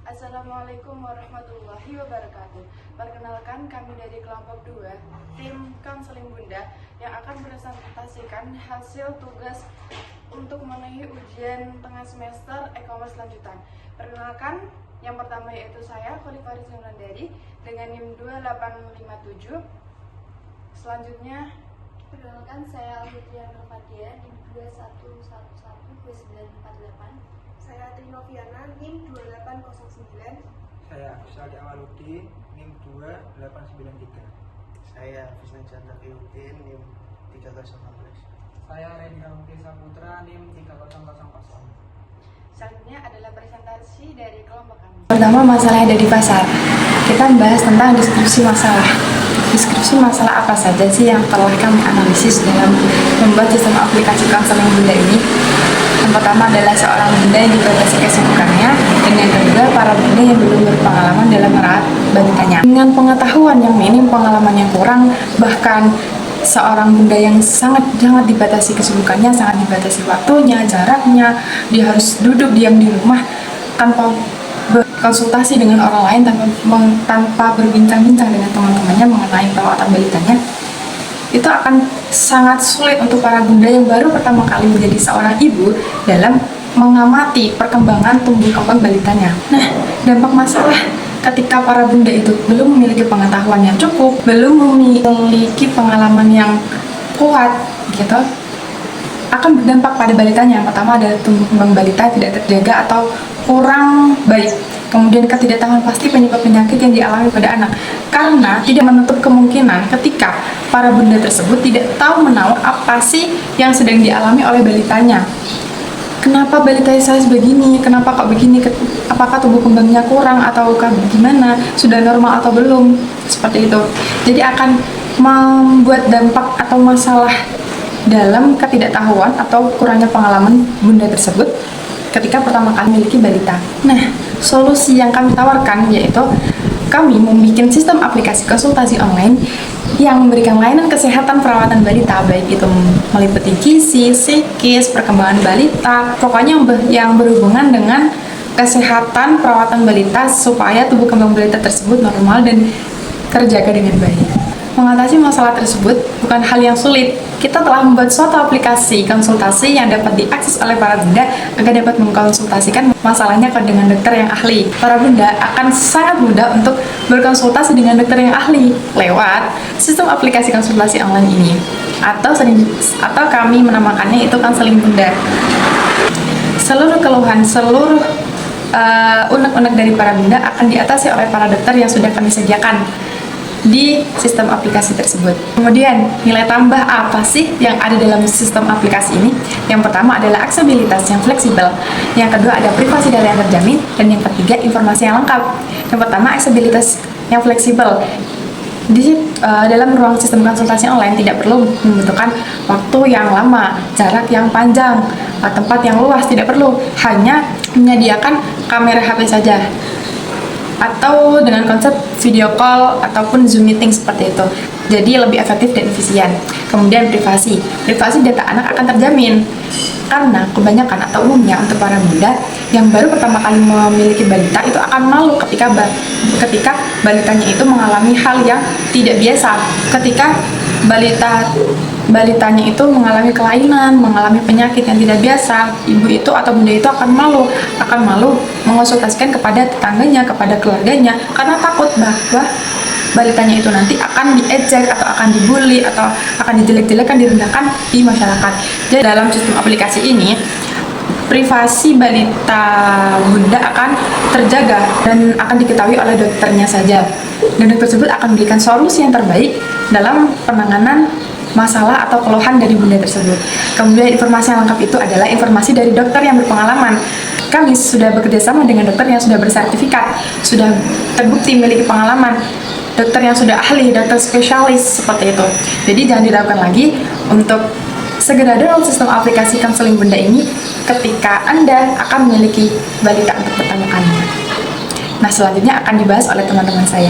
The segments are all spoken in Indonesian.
Assalamualaikum warahmatullahi wabarakatuh. Perkenalkan, kami dari kelompok 2, tim Konseling Bunda, yang akan presentasikan hasil tugas untuk memenuhi ujian tengah semester e-commerce lanjutan. Perkenalkan, yang pertama yaitu saya, Khalifah Rizky dengan NIM 2857. Selanjutnya, perkenalkan saya Alfitria Nurfadia, NIM 2111-948. Saya Trinoviana, NIM 2809. Saya Agus Ali Awaludin, NIM 2893. Saya Fisna Chandra Fiutin, NIM 3015. Saya Rendra Mukti Saputra, NIM 3000. selanjutnya adalah presentasi dari kelompok kami. Pertama, masalah yang ada di pasar. Kita membahas tentang deskripsi masalah. Deskripsi masalah apa saja sih yang telah kami analisis dalam membuat sistem aplikasi konseling Bunda ini? Yang pertama adalah seorang bunda yang dibatasi kesibukannya, dan yang kedua para bunda yang belum berpengalaman dalam merawat balitanya. Dengan pengetahuan yang minim, pengalaman yang kurang, bahkan seorang bunda yang sangat dibatasi kesibukannya, sangat dibatasi waktunya, jaraknya, dia harus duduk diam di rumah tanpa berkonsultasi dengan orang lain, tanpa berbincang-bincang dengan teman-temannya mengenai perawatan balitanya. Itu akan sangat sulit untuk para bunda yang baru pertama kali menjadi seorang ibu dalam mengamati perkembangan tumbuh kembang balitanya. Nah, dampak masalah ketika para bunda itu belum memiliki pengetahuan yang cukup, belum memiliki pengalaman yang kuat, gitu, akan berdampak pada balitanya. Yang pertama adalah tumbuh kembang balita tidak terjaga atau kurang baik. Kemudian ketidaktahuan pasti penyebab penyakit yang dialami pada anak, karena tidak menutup kemungkinan ketika para bunda tersebut tidak tahu menahu apa sih yang sedang dialami oleh balitanya. Kenapa balita saya begini? Kenapa kok begini? Apakah tubuh kembangnya kurang ataukah bagaimana? Sudah normal atau belum? Seperti itu. Jadi akan membuat dampak atau masalah dalam ketidaktahuan atau kurangnya pengalaman bunda tersebut ketika pertama kali memiliki balita. Nah, solusi yang kami tawarkan yaitu kami membuat sistem aplikasi konsultasi online yang memberikan layanan kesehatan perawatan balita, baik itu meliputi gizi, psikis, perkembangan balita, pokoknya yang berhubungan dengan kesehatan perawatan balita supaya tubuh kembang balita tersebut normal dan terjaga dengan baik. Mengatasi masalah tersebut bukan hal yang sulit. Kita telah membuat suatu aplikasi konsultasi yang dapat diakses oleh para bunda agar dapat mengkonsultasikan masalahnya dengan dokter yang ahli. Para bunda akan sangat mudah untuk berkonsultasi dengan dokter yang ahli lewat sistem aplikasi konsultasi online ini, atau kami menamakannya itu konseling bunda. Seluruh keluhan, seluruh unek-unek dari para bunda akan diatasi oleh para dokter yang sudah kami sediakan di sistem aplikasi tersebut. Kemudian, nilai tambah apa sih yang ada dalam sistem aplikasi ini? Yang pertama adalah aksesibilitas yang fleksibel, yang kedua ada privasi data yang terjamin, dan yang ketiga informasi yang lengkap. Yang pertama, aksesibilitas yang fleksibel. Dalam ruang sistem konsultasi online tidak perlu membutuhkan waktu yang lama, jarak yang panjang, tempat yang luas, tidak perlu, hanya menyediakan kamera HP saja, atau dengan konsep video call ataupun Zoom meeting seperti itu. Jadi lebih efektif dan efisien. Kemudian privasi data anak akan terjamin, karena kebanyakan atau umumnya untuk para bunda yang baru pertama kali memiliki balita itu akan malu ketika balitanya itu mengalami hal yang tidak biasa. Ketika balitanya itu mengalami kelainan, mengalami penyakit yang tidak biasa, ibu itu atau bunda itu akan malu mengonsultasikan kepada tetangganya, kepada keluarganya, karena takut bahwa balitanya itu nanti akan diejek atau akan dibully atau akan dijelek-jelekan, direndahkan di masyarakat. Jadi dalam sistem aplikasi ini privasi balita bunda akan terjaga dan akan diketahui oleh dokternya saja, dan dokter tersebut akan memberikan solusi yang terbaik dalam penanganan masalah atau keluhan dari bunda tersebut. Kemudian informasi yang lengkap itu adalah informasi dari dokter yang berpengalaman. Kami sudah bekerja sama dengan dokter yang sudah bersertifikat, sudah terbukti memiliki pengalaman, dokter yang sudah ahli, dokter spesialis seperti itu. Jadi jangan diragukan lagi untuk segera download sistem aplikasi konseling bunda ini ketika Anda akan memiliki balita untuk pertama kalinya. Nah, selanjutnya akan dibahas oleh teman-teman saya.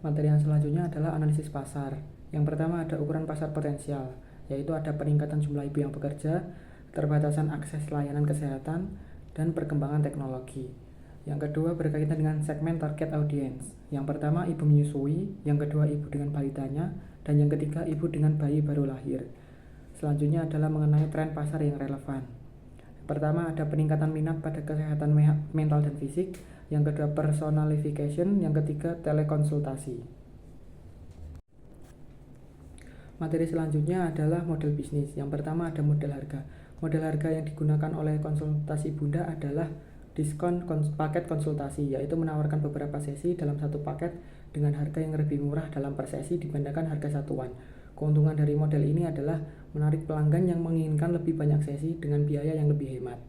Materi yang selanjutnya adalah analisis pasar. Yang pertama ada ukuran pasar potensial, yaitu ada peningkatan jumlah ibu yang bekerja, keterbatasan akses layanan kesehatan, dan perkembangan teknologi. Yang kedua berkaitan dengan segmen target audience. Yang pertama ibu menyusui, yang kedua ibu dengan balitanya, dan yang ketiga ibu dengan bayi baru lahir. Selanjutnya adalah mengenai tren pasar yang relevan. Pertama ada peningkatan minat pada kesehatan mental dan fisik, yang kedua personalification, yang ketiga telekonsultasi. Materi selanjutnya adalah model bisnis. Yang pertama ada model harga. Model harga yang digunakan oleh konsultasi Bunda adalah diskon paket konsultasi, yaitu menawarkan beberapa sesi dalam satu paket dengan harga yang lebih murah dalam per sesi dibandingkan harga satuan. Keuntungan dari model ini adalah menarik pelanggan yang menginginkan lebih banyak sesi dengan biaya yang lebih hemat.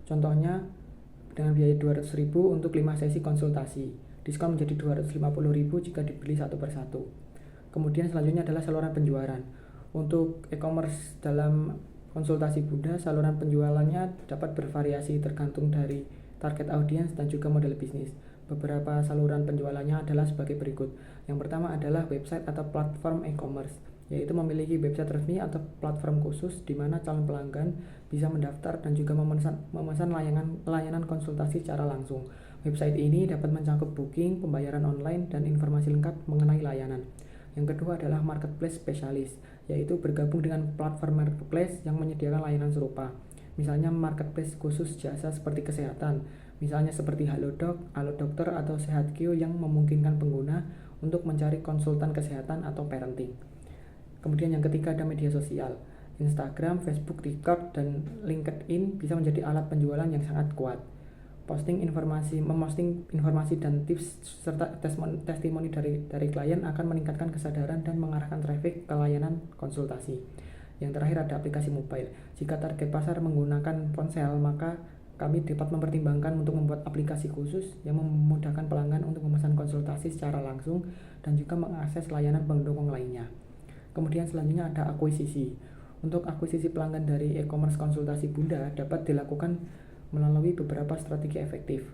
Contohnya dengan biaya 200.000 untuk 5 sesi konsultasi, diskon menjadi 250.000 jika dibeli satu persatu. Kemudian selanjutnya adalah saluran penjualan. Untuk e-commerce dalam konsultasi Bunda, saluran penjualannya dapat bervariasi tergantung dari target audiens dan juga model bisnis. Beberapa saluran penjualannya adalah sebagai berikut. Yang pertama adalah website atau platform e-commerce, yaitu memiliki website resmi atau platform khusus di mana calon pelanggan bisa mendaftar dan juga memesan layanan konsultasi secara langsung. Website ini dapat mencakup booking, pembayaran online, dan informasi lengkap mengenai layanan. Yang kedua adalah marketplace spesialis, yaitu bergabung dengan platform marketplace yang menyediakan layanan serupa. Misalnya marketplace khusus jasa seperti kesehatan, misalnya seperti Halodoc, Halodokter, atau SehatQ yang memungkinkan pengguna untuk mencari konsultan kesehatan atau parenting. Kemudian yang ketiga ada media sosial. Instagram, Facebook, TikTok, dan LinkedIn bisa menjadi alat penjualan yang sangat kuat. Memposting informasi dan tips serta testimoni dari klien akan meningkatkan kesadaran dan mengarahkan traffic ke layanan konsultasi. Yang terakhir ada aplikasi mobile. Jika target pasar menggunakan ponsel, maka kami dapat mempertimbangkan untuk membuat aplikasi khusus yang memudahkan pelanggan untuk memesan konsultasi secara langsung dan juga mengakses layanan pendukung lainnya. Kemudian selanjutnya ada akuisisi. Untuk akuisisi pelanggan dari e-commerce konsultasi Bunda dapat dilakukan melalui beberapa strategi efektif.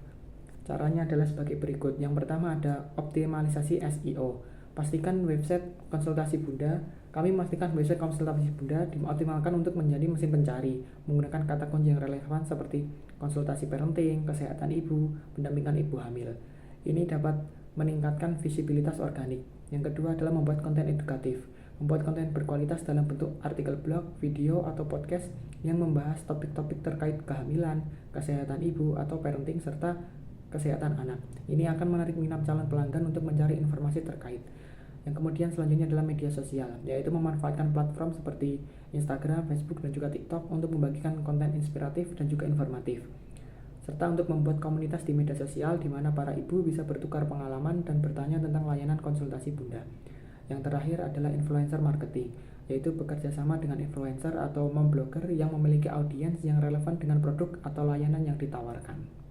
Caranya adalah sebagai berikut. Yang pertama ada optimalisasi SEO. Pastikan website konsultasi Bunda, kami memastikan website konsultasi Bunda dioptimalkan untuk menjadi mesin pencari menggunakan kata kunci yang relevan seperti konsultasi parenting, kesehatan ibu, pendampingan ibu hamil. Ini dapat meningkatkan visibilitas organik. Yang kedua adalah membuat konten edukatif. Membuat konten berkualitas dalam bentuk artikel blog, video, atau podcast yang membahas topik-topik terkait kehamilan, kesehatan ibu atau parenting, serta kesehatan anak. Ini akan menarik minat calon pelanggan untuk mencari informasi terkait. Yang kemudian selanjutnya adalah media sosial, yaitu memanfaatkan platform seperti Instagram, Facebook, dan juga TikTok untuk membagikan konten inspiratif dan juga informatif. Serta untuk membuat komunitas di media sosial di mana para ibu bisa bertukar pengalaman dan bertanya tentang layanan konsultasi Bunda. Yang terakhir adalah influencer marketing, yaitu bekerja sama dengan influencer atau mom-blogger yang memiliki audiens yang relevan dengan produk atau layanan yang ditawarkan.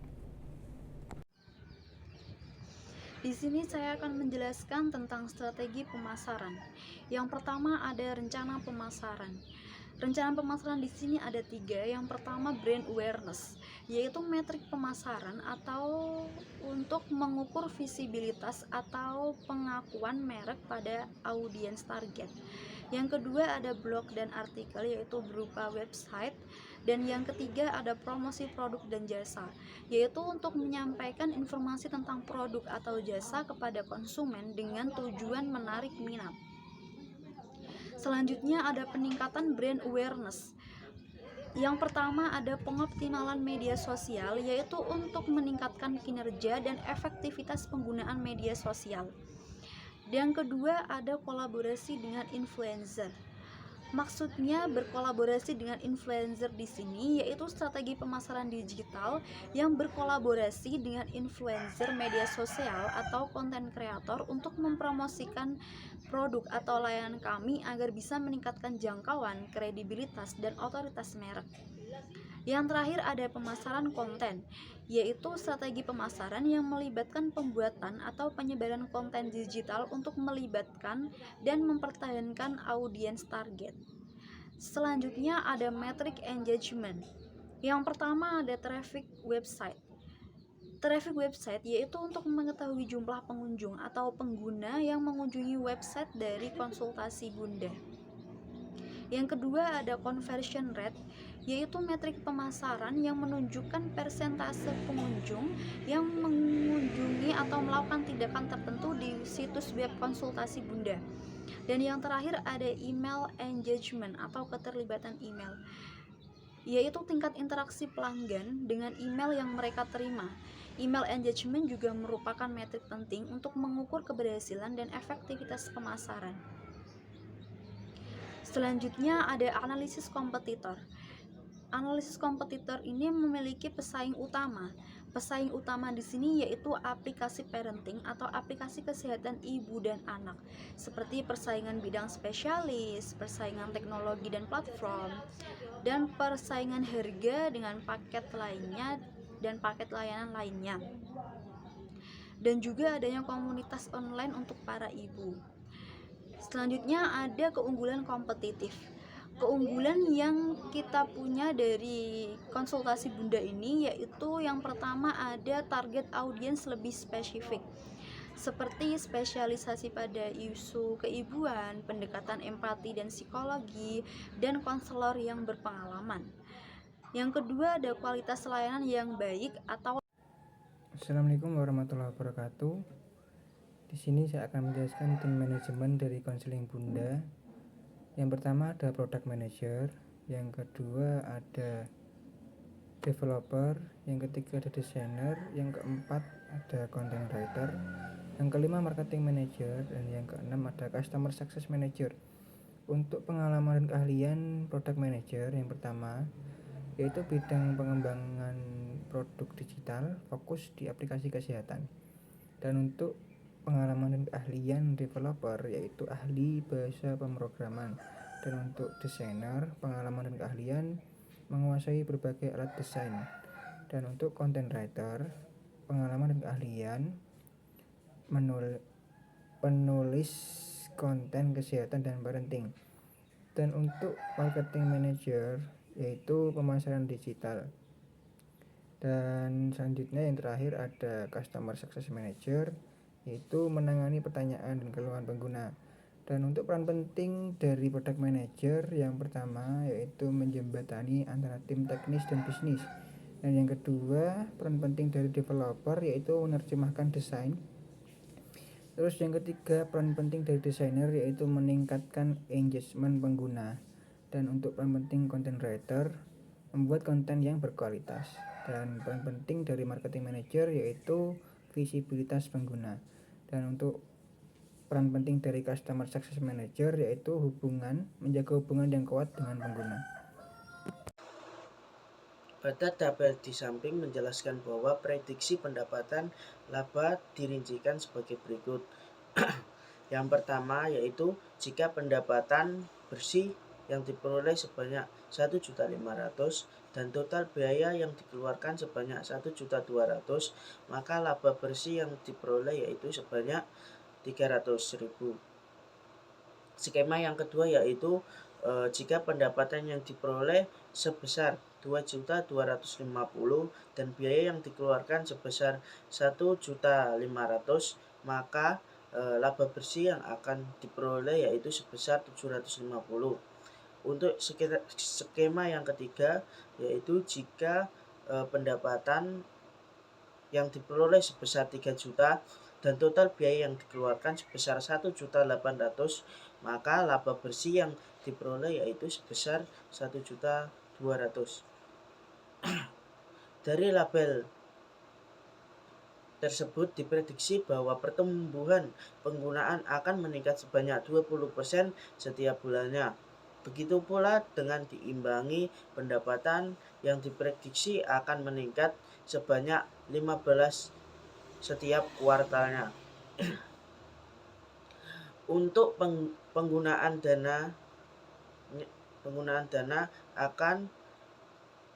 Di sini saya akan menjelaskan tentang strategi pemasaran. Yang pertama ada rencana pemasaran. Rencana pemasaran di sini ada 3. Yang pertama brand awareness, yaitu metrik pemasaran atau untuk mengukur visibilitas atau pengakuan merek pada audiens target. Yang kedua ada blog dan artikel, yaitu berupa website. Dan yang ketiga ada promosi produk dan jasa, yaitu untuk menyampaikan informasi tentang produk atau jasa kepada konsumen dengan tujuan menarik minat. Selanjutnya ada peningkatan brand awareness. Yang pertama ada pengoptimalan media sosial, yaitu untuk meningkatkan kinerja dan efektivitas penggunaan media sosial. Yang kedua ada kolaborasi dengan influencer. Maksudnya berkolaborasi dengan influencer di sini yaitu strategi pemasaran digital yang berkolaborasi dengan influencer media sosial atau konten kreator untuk mempromosikan produk atau layanan kami agar bisa meningkatkan jangkauan, kredibilitas, dan otoritas merek. Yang terakhir ada pemasaran konten, yaitu strategi pemasaran yang melibatkan pembuatan atau penyebaran konten digital untuk melibatkan dan mempertahankan audiens target. Selanjutnya ada metric engagement. Yang pertama ada traffic website. Traffic website yaitu untuk mengetahui jumlah pengunjung atau pengguna yang mengunjungi website dari konsultasi Bunda. Yang kedua ada conversion rate, yaitu metrik pemasaran yang menunjukkan persentase pengunjung yang mengunjungi atau melakukan tindakan tertentu di situs web konsultasi Bunda. Dan yang terakhir ada email engagement atau keterlibatan email, yaitu tingkat interaksi pelanggan dengan email yang mereka terima. Email engagement juga merupakan metrik penting untuk mengukur keberhasilan dan efektivitas pemasaran. Selanjutnya ada analisis kompetitor. Analisis kompetitor ini memiliki pesaing utama. Pesaing utama di sini yaitu aplikasi parenting atau aplikasi kesehatan ibu dan anak, seperti persaingan bidang spesialis, persaingan teknologi dan platform, dan persaingan harga dengan paket lainnya dan paket layanan lainnya. Dan juga adanya komunitas online untuk para ibu. Selanjutnya ada keunggulan kompetitif. Keunggulan yang kita punya dari konsultasi Bunda ini yaitu yang pertama ada target audiens lebih spesifik, seperti spesialisasi pada isu keibuan, pendekatan empati dan psikologi, dan konselor yang berpengalaman. Yang kedua ada kualitas layanan yang baik atau Assalamualaikum warahmatullahi wabarakatuh. Di sini saya akan menjelaskan tim manajemen dari konseling Bunda. Yang pertama ada product manager, yang kedua ada developer, yang ketiga ada designer, yang keempat ada content writer, yang kelima marketing manager, dan yang keenam ada customer success manager. Untuk pengalaman dan keahlian product manager, yang pertama yaitu bidang pengembangan produk digital, fokus di aplikasi kesehatan. Dan untuk pengalaman dan keahlian developer yaitu ahli bahasa pemrograman. Dan untuk desainer, pengalaman dan keahlian menguasai berbagai alat desain. Dan untuk content writer, pengalaman dan keahlian penulis konten kesehatan dan parenting. Dan untuk marketing manager yaitu pemasaran digital. Dan selanjutnya yang terakhir ada customer success manager, yaitu menangani pertanyaan dan keluhan pengguna. Dan untuk peran penting dari product manager, yang pertama yaitu menjembatani antara tim teknis dan bisnis. Dan yang kedua, peran penting dari developer yaitu menerjemahkan desain. Terus yang ketiga, peran penting dari desainer yaitu meningkatkan engagement pengguna. Dan untuk peran penting content writer, membuat konten yang berkualitas. Dan peran penting dari marketing manager yaitu visibilitas pengguna. Dan untuk peran penting dari customer success manager yaitu menjaga hubungan yang kuat dengan pengguna. Pada tabel di samping menjelaskan bahwa prediksi pendapatan laba dirincikan sebagai berikut. Yang pertama yaitu jika pendapatan bersih yang diperoleh sebanyak 1.500.000 dan total biaya yang dikeluarkan sebanyak 1.200.000, maka laba bersih yang diperoleh yaitu sebanyak 300.000. Skema yang kedua yaitu jika pendapatan yang diperoleh sebesar 2.250.000 dan biaya yang dikeluarkan sebesar 1.500.000, maka laba bersih yang akan diperoleh yaitu sebesar 750. Untuk skema yang ketiga yaitu jika pendapatan yang diperoleh sebesar 3 juta dan total biaya yang dikeluarkan sebesar 1.800.000, maka laba bersih yang diperoleh yaitu sebesar 1.200.000. Dari label tersebut diprediksi bahwa pertumbuhan penggunaan akan meningkat sebanyak 20% setiap bulannya. Begitu pula dengan diimbangi pendapatan yang diprediksi akan meningkat sebanyak 15 setiap kuartalnya. Untuk penggunaan dana akan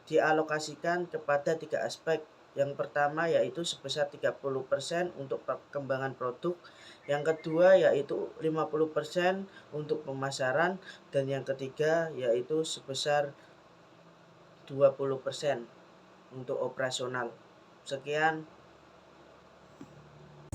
dialokasikan kepada 3 aspek. Yang pertama yaitu sebesar 30% untuk perkembangan produk, yang kedua yaitu 50% untuk pemasaran, dan yang ketiga yaitu sebesar 20% untuk operasional. Sekian.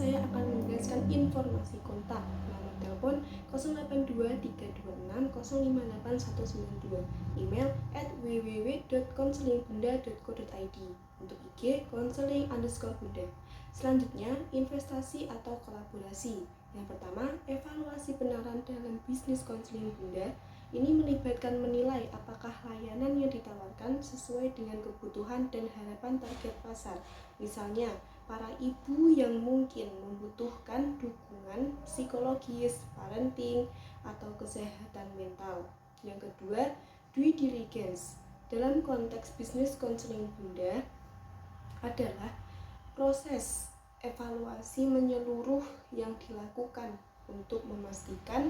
Saya akan menuliskan informasi kontak. Nomor telepon 082326058192. Email www.konselingbunda.co.id. Untuk IG konseling_bunda. Selanjutnya, investasi atau kolaborasi. Yang pertama, evaluasi benaran dalam bisnis konseling bunda. Ini melibatkan menilai apakah layanan yang ditawarkan sesuai dengan kebutuhan dan harapan target pasar. Misalnya, para ibu yang mungkin membutuhkan dukungan psikologis, parenting, atau kesehatan mental. Yang kedua, due diligence. Dalam konteks bisnis konseling bunda adalah proses evaluasi menyeluruh yang dilakukan untuk memastikan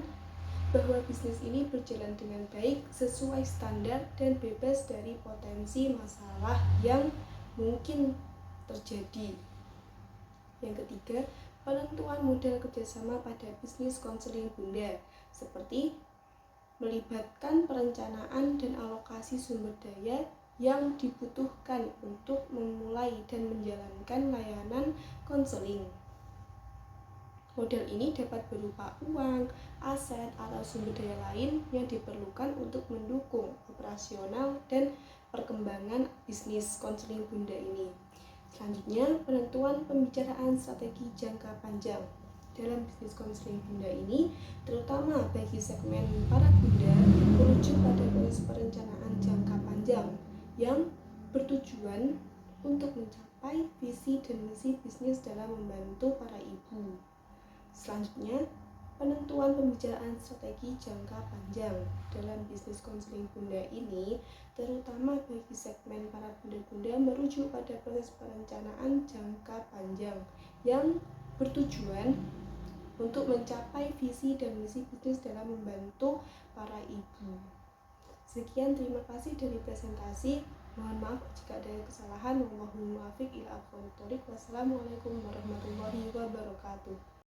bahwa bisnis ini berjalan dengan baik, sesuai standar, dan bebas dari potensi masalah yang mungkin terjadi. Yang ketiga, penentuan model kerjasama pada bisnis konseling bunda, seperti melibatkan perencanaan dan alokasi sumber daya yang dibutuhkan untuk memulai dan menjalankan layanan konseling. Model ini dapat berupa uang, aset, atau sumber daya lain yang diperlukan untuk mendukung operasional dan perkembangan bisnis konseling bunda ini. Selanjutnya, penentuan pembicaraan strategi jangka panjang. Dalam bisnis konseling bunda ini, terutama bagi segmen para bunda, merujuk pada proses perencanaan jangka panjang yang bertujuan untuk mencapai visi dan misi bisnis dalam membantu para ibu. Selanjutnya, penentuan pembicaraan strategi jangka panjang. Dalam bisnis konseling bunda ini, terutama bagi segmen para bunda-bunda, merujuk pada proses perencanaan jangka panjang yang bertujuan untuk mencapai visi dan misi bisnis dalam membantu para ibu. Sekian, terima kasih dari presentasi. Mohon maaf jika ada kesalahan. Wallahul muwaffiq ila aqwamit thoriq. Wassalamualaikum warahmatullahi wabarakatuh.